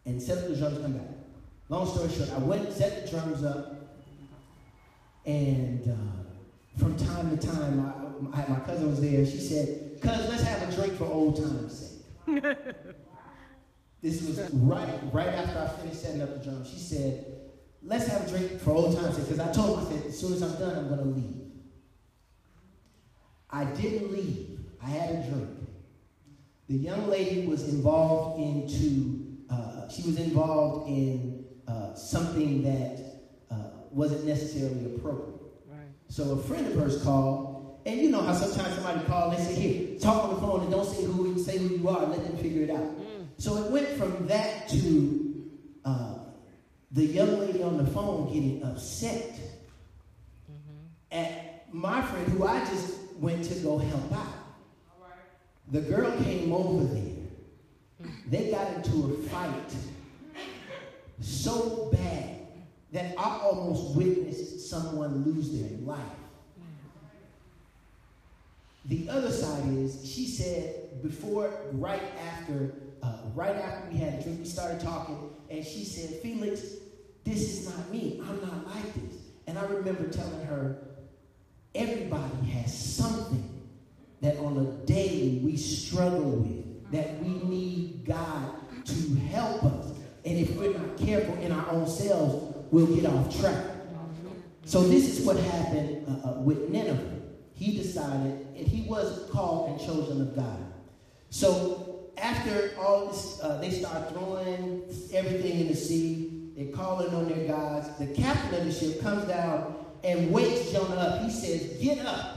and set up the drums and come back. Long story short, I went and set the drums up, and from time to time, my cousin was there. She said, "Cuz, let's have a drink for old time's sake." This was right after I finished setting up the drums. She said, "Let's have a drink for old time's sake," because I told her, I said, as soon as I'm done, I'm going to leave. I didn't leave. I had a drink. The young lady was involved in something that wasn't necessarily appropriate. Right. So a friend of hers called, and you know how sometimes somebody calls and they say, "Here, talk on the phone and don't say who you are, and let them figure it out." So it went from that to the young lady on the phone getting upset at my friend, who I just went to go help out. The girl came over there. They got into a fight so bad that I almost witnessed someone lose their life. The other side is, she said, right after we had a drink, we started talking, and she said, "Felix, this is not me. I'm not like this." And I remember telling her, everybody has something that on a daily we struggle with, that we need God to help us. And if we're not careful in our own selves, we'll get off track. So this is what happened with Nineveh. He decided, and he was called and chosen of God. So after all this, they start throwing everything in the sea. They're calling on their gods. The captain of the ship comes down and wakes Jonah up. He says, "Get up."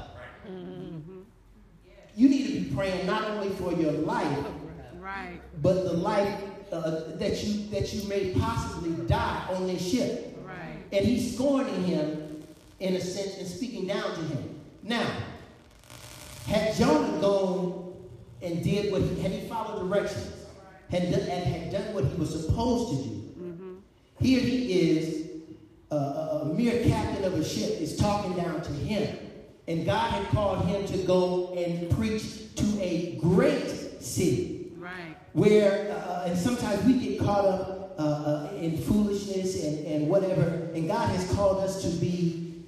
You need to be praying not only for your life, right, but the life that you may possibly die on this ship. Right. And he's scorning him in a sense and speaking down to him. Now, had Jonah gone and had he followed directions, had done what he was supposed to do, here he is, a mere captain of a ship is talking down to him. And God had called him to go and preach to a great city. Right. Where, and sometimes we get caught up in foolishness and whatever. And God has called us to be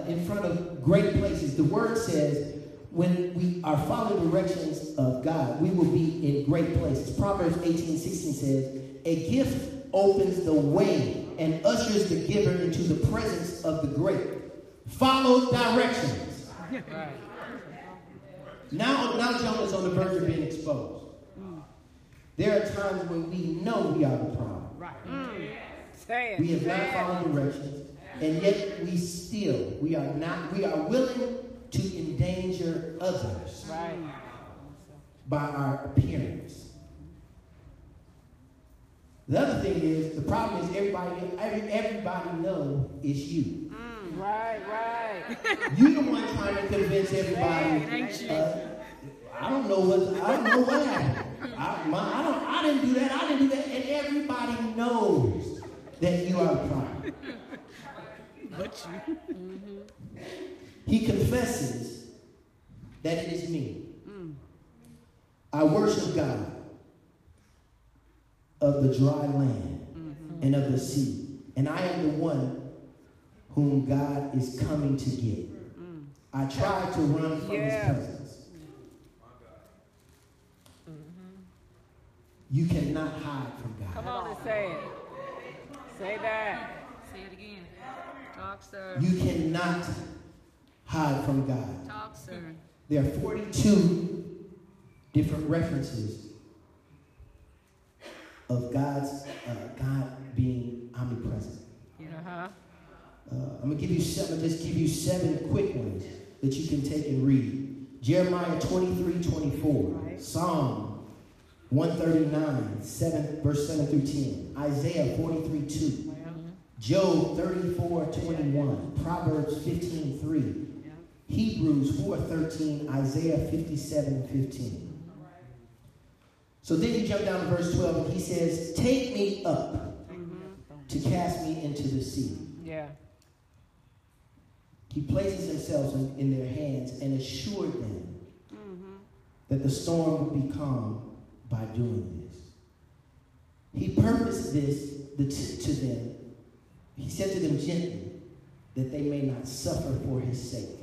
in front of great places. The word says, when we are following directions of God, we will be in great places. Proverbs 18:16 says, "A gift opens the way and ushers the giver into the presence of the great." Follow directions. Right. Now Jonah's on the verge of being exposed. There are times when we know we are the problem. Right. We have not followed directions, and yet we are willing to endanger others by our appearance. The other thing is, the problem is everybody knows it's you. Right. You're the one trying to convince everybody. I don't know what happened. I didn't do that. And everybody knows that you are the problem. But you. He confesses that it is me. I worship God of the dry land and of the sea, and I am the one whom God is coming to get. I tried to run from his presence. You cannot hide from God. Come on and say it. Say that. Say it again. Talk, sir. You cannot hide from God. Talk, sir. There are 42 different references of God being omnipresent. I'm going to give you seven quick ones that you can take and read. Jeremiah 23:24, Psalm 139, verse 7 through 10, Isaiah 43:2, Job 34:21, Proverbs 15:3, Hebrews 4:13, Isaiah 57:15. So then you jump down to verse 12, and he says, "Take me up to cast me into the sea." Yeah. He places himself in their hands and assured them that the storm would be calm by doing this. He purposed this to them. He said to them gently, that they may not suffer for his sake.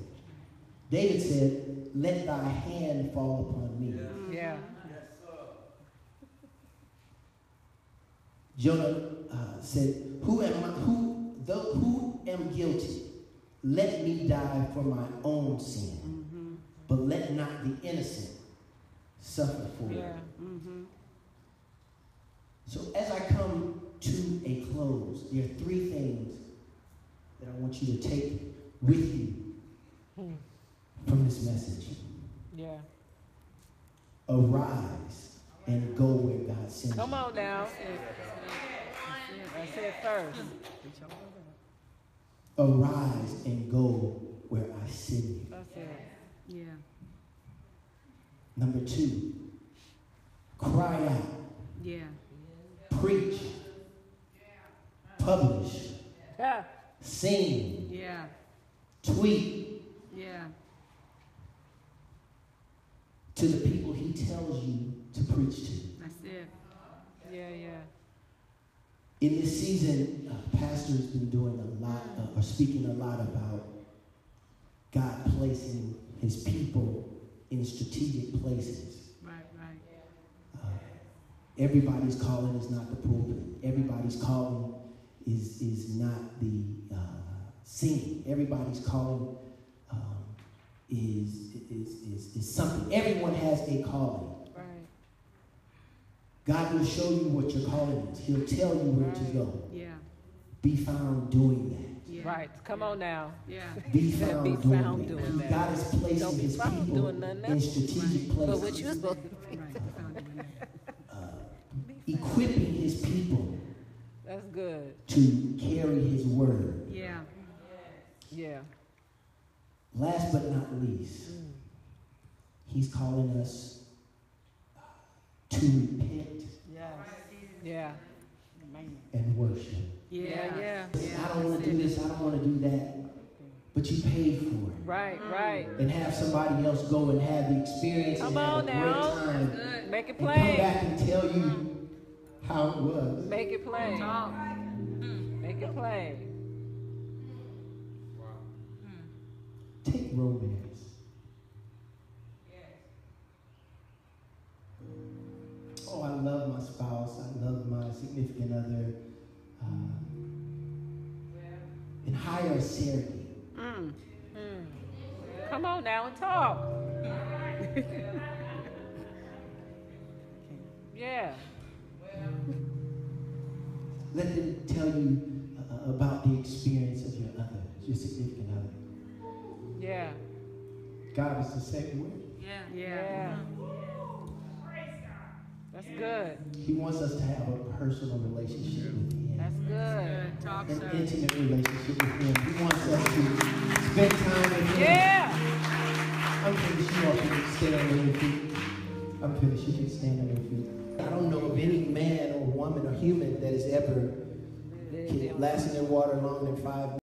David said, let thy hand fall upon me. Yeah. Jonah said, who am guilty? Let me die for my own sin, but let not the innocent suffer for it. So as I come to a close, there are three things that I want you to take with you from this message. Yeah. Arise and go where God sends you. Come on now. I said first. Arise and go where I send you. That's it. Yeah. Number 2, cry out. Yeah. Preach. Publish. Yeah. Sing. Yeah. Tweet. Yeah. To the people he tells you to preach to. That's it. Yeah, yeah. In this season, Pastor's been doing a lot, or speaking a lot about God placing his people in strategic places. Right, right. Everybody's calling is not the pulpit. Everybody's calling is not the singing. Everybody's calling is something. Everyone has a calling. Right. God will show you what your calling is. He'll tell you where to go. Yeah. Be found doing that. Yeah. Right. Come on now. Yeah. Be found doing that. God is placing his people in strategic places. But what you're supposed to be. Equipping his people. That's good. To carry his word. Yeah. Yeah. Last but not least, he's calling us to repent. Yes. Yeah. And worship. Yeah, yeah. I don't want to do this, I don't want to do that. But you paid for it. Right, right. And have somebody else go and have the experience and have a great time. Make it and plain. come back and tell you how it was. Make it plain. Make it plain. Take romance. Oh, I love my spouse. I love my significant other. And hire a surrogate. Come on now and talk. Yeah. Let them tell you about the experience of your other, your significant other. Yeah. God is the same way. Yeah. Yeah. That's good. He wants us to have a personal relationship with him. That's good. Talk, an sir. intimate relationship with him. He wants us to spend time with him. Yeah. I'm finished. You all can stand on your feet. I'm finished. You can stand on your feet. I don't know of any man or woman or human that has ever lasted in water longer than 5 minutes.